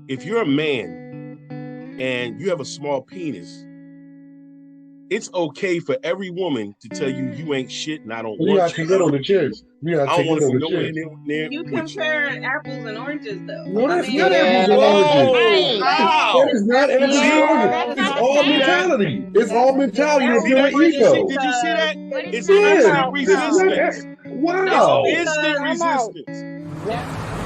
if you're a man and you have a small penis, it's okay for every woman to tell you you ain't shit and I don't You want gotta take you. it on the chin. You gotta I don't take want it to on be the nowhere chin. near You with you. comparing apples and oranges, though. No, that's not Yeah. apples and oranges. Whoa! How? That is not apples and Yeah, oranges. that's It's not all the same. mentality. It's all mentality of See that? human You see, ego. did you see that? What is It's not instant apples and This is not. oranges? resistance. It's Wow. instant resistance.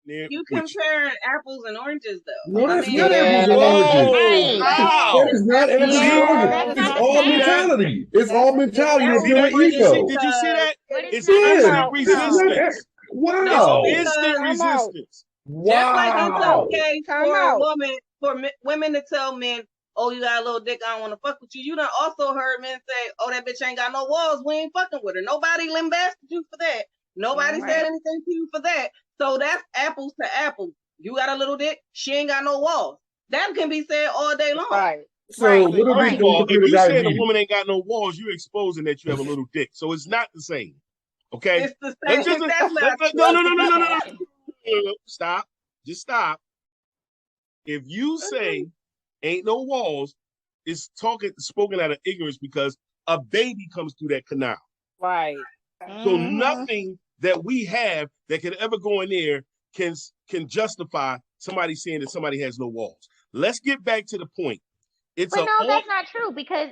You comparing apples and oranges, though. No, that's not Yeah, apples and oranges. Whoa! How? That is not apples and Yeah, oranges. that's It's not all the same. mentality. It's all mentality of That's See that? human ego. Did you see that? What is It's not instant apples? This is not. resistance. Wow. It's instant resistance. Just like it's Wow. okay for a woman, women to tell men, "Oh, you got a little dick, I don't want to fuck with you." You done also heard men say, "Oh, that bitch ain't got no walls, we ain't fucking with her." Nobody lambasted you for that. Nobody said anything to you for that. So that's apples to apples. You got a little dick, she ain't got no walls. That can be said all day long. Right. So little First dick of all, don't compare if to you say a diabetes. woman ain't got no walls, you're exposing that you have a little dick. So it's not the same. Okay? It's the same. No. Stop. Just stop. If you say ain't no walls, it's spoken out of ignorance because a baby comes through that canal. Right. So nothing that we have that could ever go in there can justify somebody saying that somebody has no walls. Let's get back to the point. But no, that's not true because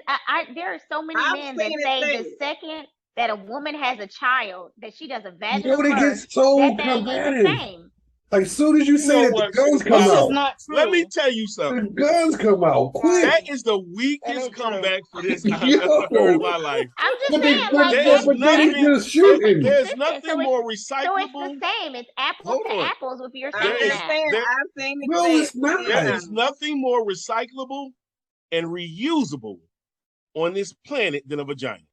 there are so many men that say the second that a woman has a child that she does a vaginal They get birth, so that thing ain't the combative. same. Like, as soon as you say that, the guns come This is out. not true. Let me tell you something. The guns come out quick. That is the weakest comeback for this I've Yo. ever heard in my life. I'm just But they, saying, but, like, there's but they nothing- just shooting. There's consistent, nothing so more So it's recyclable. the same. It's apples Hold to on. apples with your I'm saying just that. saying, There- I've seen it. No, it's not. There is nothing more recyclable and reusable on this planet than a vagina.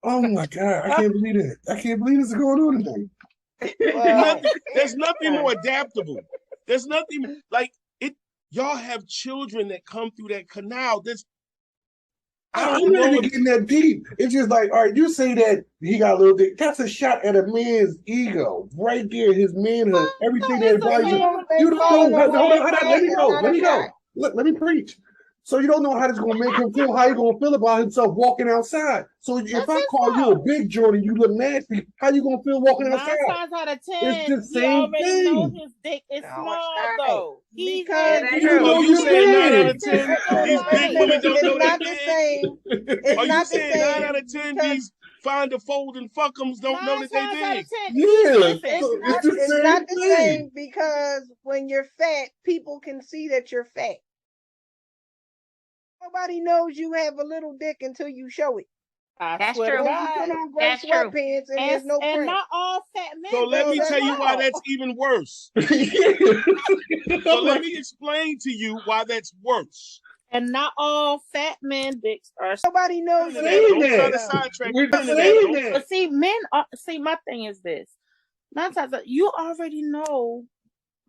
Oh my God, I can't believe that. I can't believe this is going on today. There's nothing more adaptable. There's nothing like it. Y'all have children that come through that canal. I'm not even getting that deep. It's just like, all right, you say that he got a little dick. That's a shot at a man's ego. Right there, his manhood, everything that advises you don't know. Hold on, let me go. Let me go. Let me preach. So you don't know how this going to make him feel, how he going to feel about himself walking outside. So if I call you a big joint and you look nasty, how you going to feel walking outside? 9 times out of 10, It's the he same already know thing. his dick is small, though. He's You saying 9 out of 10? These big women don't know that big? Are you saying 9 out of 10 these find a fold and fuckums don't know that they big? Yeah, It's not the same because when you're fat, people can see that you're fat. Nobody knows you have a little dick until you show it. That's swear to true. You God. put on gray That's true. sweatpants and there's no And print. not all fat men. So let me tell you why that's even worse. So let me explain to you why that's worse. And not all fat men dicks are. Nobody knows Don't that. try to sidetrack. We're Don't- saying that. But see, men are. See, my thing is this. 9 times you already know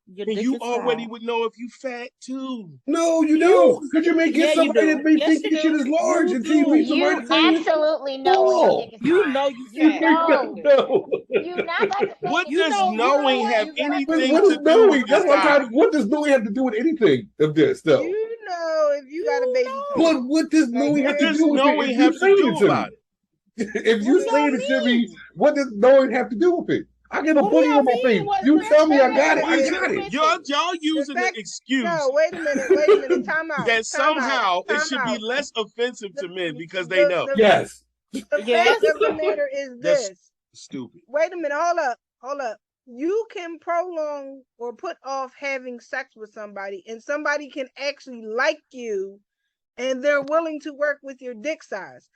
your And dick you is already small. would know if you fat too. No, you don't. Because you may get Yeah, you somebody do. that may Yes, think you your shit do. is large You until you do. meet You somebody saying absolutely know when your dick is You small. know you You fat. know. No. You not about to say What that You does know- you know knowing what? have You gotta- anything What to is do knowing? with That's this what I'm guy? trying to, what does knowing have to do with anything of this, though? You know if you got a baby. But what does knowing have What to does do with it? knowing If you have to saying do it to about me? it? If you What do saying y'all it to me, mean? what does knowing have to do with it? I get a What do bully y'all on my mean? face. What- You what- tell me I what- got it, I what- got it. Y'all using the fact- excuse No, wait a minute. Time out. that somehow it Time should be out. less offensive to men because they know. Yes. The Yes. fact of the matter is That's this. stupid. Wait a minute. Hold up. You can prolong or put off having sex with somebody, and somebody can actually like you, and they're willing to work with your dick size.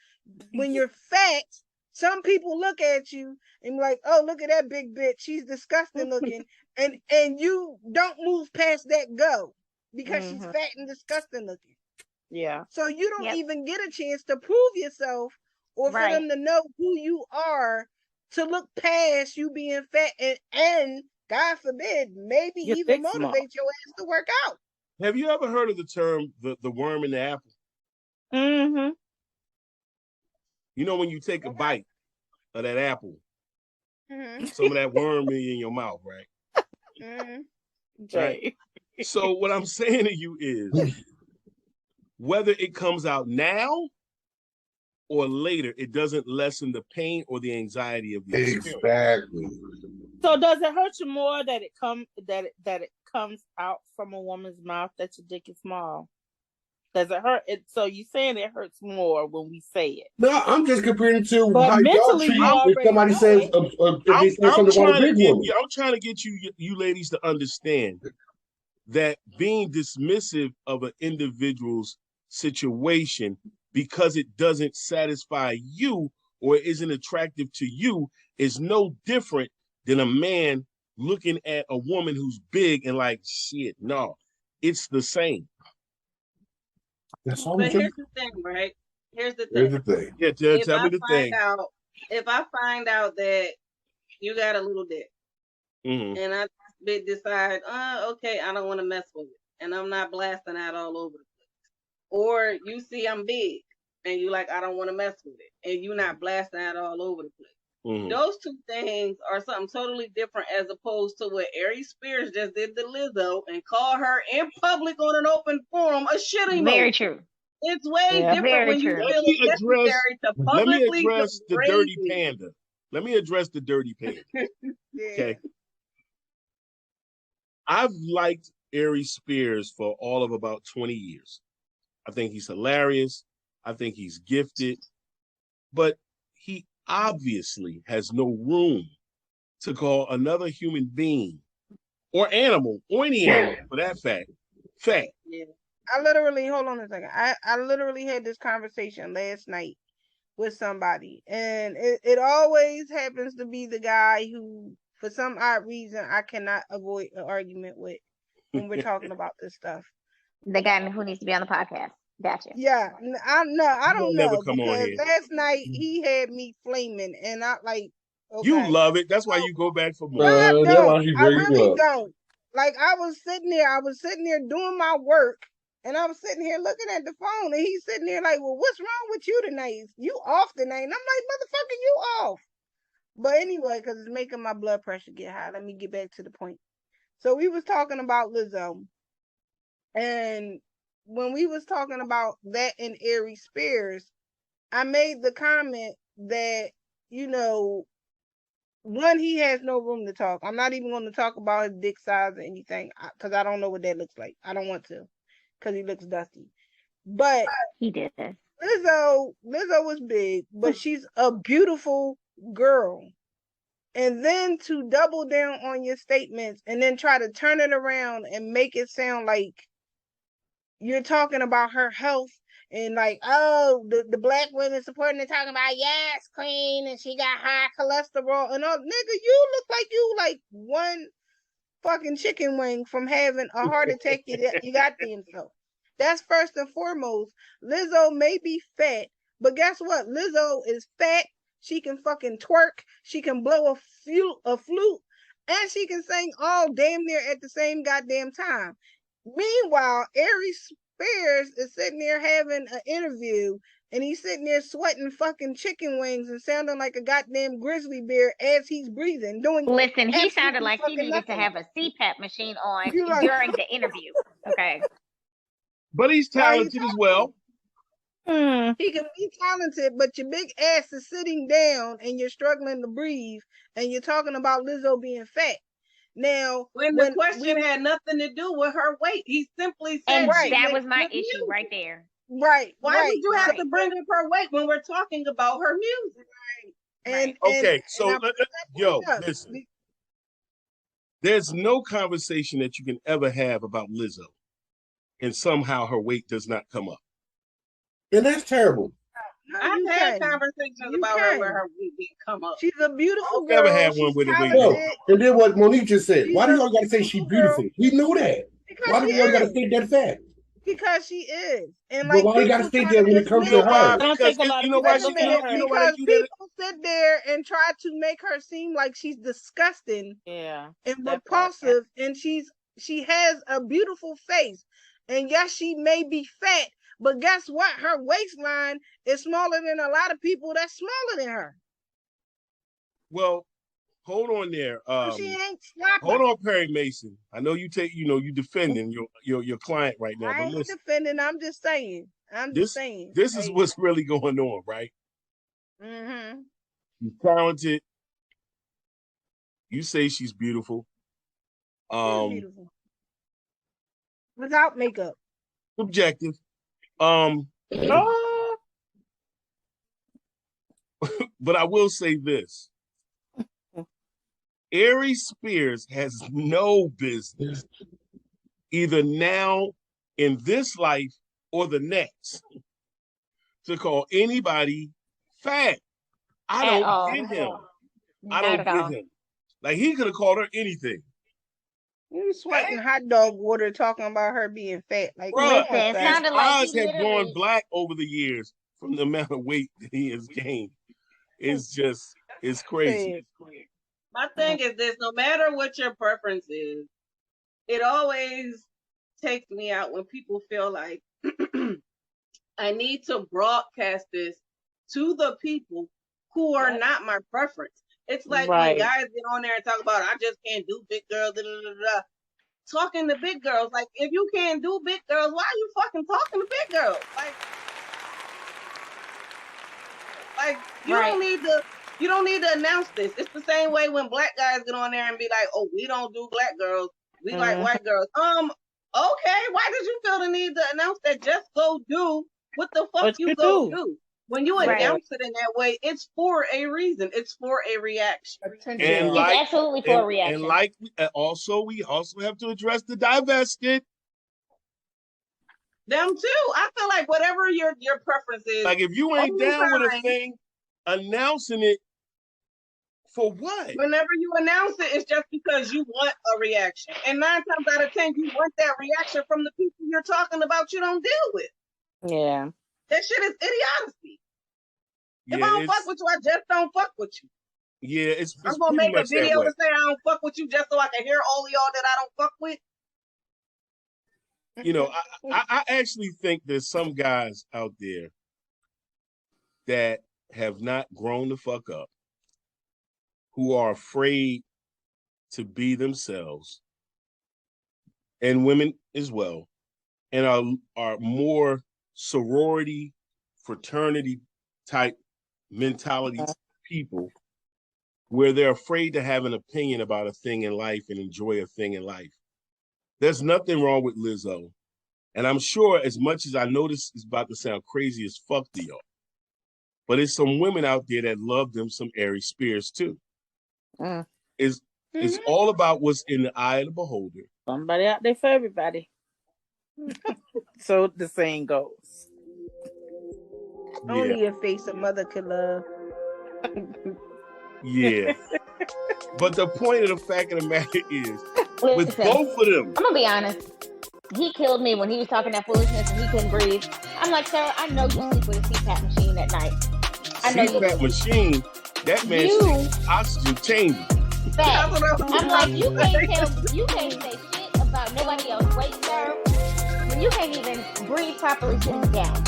When you're fat, some people look at you and be like, "Oh, look at that big bitch. She's disgusting looking," and you don't move past that go. because she's fat and disgusting looking. Yeah. So you don't even get a chance to prove yourself or for them to know who you are, to look past you being fat and God forbid, maybe even motivate your ass to work out. Have you ever heard of the term the worm in the apple? Mm-hmm. You know when you take a bite of that apple, some of that worm in your mouth, right? Right. So what I'm saying to you is, whether it comes out now or later, it doesn't lessen the pain or the anxiety of the experience. Exactly. So does it hurt you more that it comes out from a woman's mouth that your dick is small? Does it hurt? So you saying it hurts more when we say it? No, I'm just comparing to how y'all treat if somebody says if they say something about a big woman. I'm trying to get you ladies to understand that being dismissive of an individual's situation because it doesn't satisfy you or isn't attractive to you is no different than a man looking at a woman who's big and like, shit, no, it's the same. That's all. But here's the thing, right? Here's the thing. Yeah, tell me the thing. If I find out that you got a little dick, and I decide, okay, I don't want to mess with it, and I'm not blasting out all over the place, or you see I'm big, and you like, I don't want to mess with it, and you're not blasting out all over the place. Those two things are something totally different as opposed to what ARIES SPEARS just did to LIZZO and call her in public on an open forum a shitty. Very true. It's way different when you feel it's necessary to publicly address the dirty panda. Let me address the dirty panda. Okay. I've liked ARIES SPEARS for all of about 20 years. I think he's hilarious. I think he's gifted. But he obviously has no room to call another human being or animal or any animal for that fact fat. Yeah. I literally, hold on a second. I literally had this conversation last night with somebody, and it always happens to be the guy who, for some odd reason, I cannot avoid an argument with when we're talking about this stuff. The guy who needs to be on the podcast. Gotcha. Yeah, I don't know, because last night he had me flaming, and I like. Okay. You love it. That's why you go back for more. I really don't. Like I was sitting there doing my work, and I was sitting here looking at the phone, and he's sitting there like, "Well, what's wrong with you tonight? You off tonight?" And I'm like, "Motherfucker, you off." But anyway, because it's making my blood pressure get high. Let me get back to the point. So we was talking about LIZZO, and when we was talking about that in ARIES SPEARS, I made the comment that, one, he has no room to talk. I'm not even going to talk about his dick size or anything, because I don't know what that looks like. I don't want to, because he looks dusty. But he did. Lizzo was big, but she's a beautiful girl. And then to double down on your statements and then try to turn it around and make it sound like you're talking about her health and like, oh, the black women supporting and talking about, yes, queen, and she got high cholesterol and all. Nigga, you look like you like one fucking chicken wing from having a heart attack you got damn self. That's first and foremost. Lizzo may be fat, but guess what? Lizzo is fat. She can fucking twerk. She can blow a flute, and she can sing all damn near at the same goddamn time. Meanwhile, ARIES SPEARS is sitting there having an interview, and he's sitting there sweating fucking chicken wings and sounding like a goddamn grizzly bear as he's breathing. Listen, he sounded like he needed to have a CPAP machine on during the interview. Okay. But he's talented as well. He can be talented, but your big ass is sitting down and you're struggling to breathe, and you're talking about Lizzo being fat. Now, when the question had nothing to do with her weight, he simply said, and that was my issue right there. Right. Why would you have to bring up her weight when we're talking about her music? Listen. There's no conversation that you can ever have about Lizzo, and somehow her weight does not come up. And that's terrible. I've had conversations about her where her weight didn't come up. She's a beautiful girl. Never had one with a weight. And then what Monique just said, why do y'all got to say she's beautiful? We know that. Why do you gotta think that fact? Because she is. And but like, why you gotta think that when it comes to her? I don't think a lot of because people people sit there and try to make her seem like she's disgusting and repulsive, and she has a beautiful face. And yes, she may be fat, but guess what? Her waistline is smaller than a lot of people that's smaller than her. Well, hold on there. She ain't sloppy. Hold on, Perry Mason. I know you you defending your client right now. I ain't defending. I'm just saying. This is what's really going on, right? Mm-hmm. She's talented. You say she's beautiful. She's beautiful. Without makeup. Subjective. But I will say this. ARIES SPEARS has no business, either now in this life or the next, to call anybody fat. I don't get him. I don't get him. Like, he could have called her anything. You sweating hot dog water talking about her being fat. Like, bruh, his eyes have gone black over the years from the amount of weight that he has gained. It's crazy. My thing is this: no matter what your preference is, it always takes me out when people feel like I need to broadcast this to the people who are not my preference. It's like when guys get on there and talk about, I just can't do big girls, da, da, da, da. Talking to big girls. Like, if you can't do big girls, why are you fucking talking to big girls? Like you don't need to announce this. It's the same way when black guys get on there and be like, oh, we don't do black girls. We like white girls. Okay, why did you feel the need to announce that? Just go do what the fuck you go do. When you announce it in that way, it's for a reason. It's for a reaction. And it's absolutely for a reaction. And we also have to address the divested. Them too. I feel like whatever your preference is. Like, if you ain't down with a thing, announcing it for what? Whenever you announce it, it's just because you want a reaction. And 9 times out of 10, you want that reaction from the people you're talking about you don't deal with. Yeah. That shit is idiocy. If I don't fuck with you, I just don't fuck with you. Yeah, it's I'm gonna make a video and say I don't fuck with you just so I can hear all of y'all that I don't fuck with. You know, I actually think there's some guys out there that have not grown the fuck up, who are afraid to be themselves, and women as well, and are more sorority, fraternity type mentality people, where they're afraid to have an opinion about a thing in life and enjoy a thing in life. There's nothing wrong with Lizzo. And I'm sure, as much as I know this is about to sound crazy as fuck to y'all, but it's some women out there that love them some ARIES SPEARS too. It's all about what's in the eye of the beholder. Somebody out there for everybody. So the saying goes. Only a face a mother could love. Yeah. But the point of the fact of the matter is, with both of them, I'm gonna be honest. He killed me when he was talking that foolishness and he couldn't breathe. I'm like, sir, I know you sleep with a CPAP machine at night. I know CPAP machine, that man oxygen chamber. I'm like, you can't say shit about nobody else. Wait, sir, when you can't even breathe properly sitting down.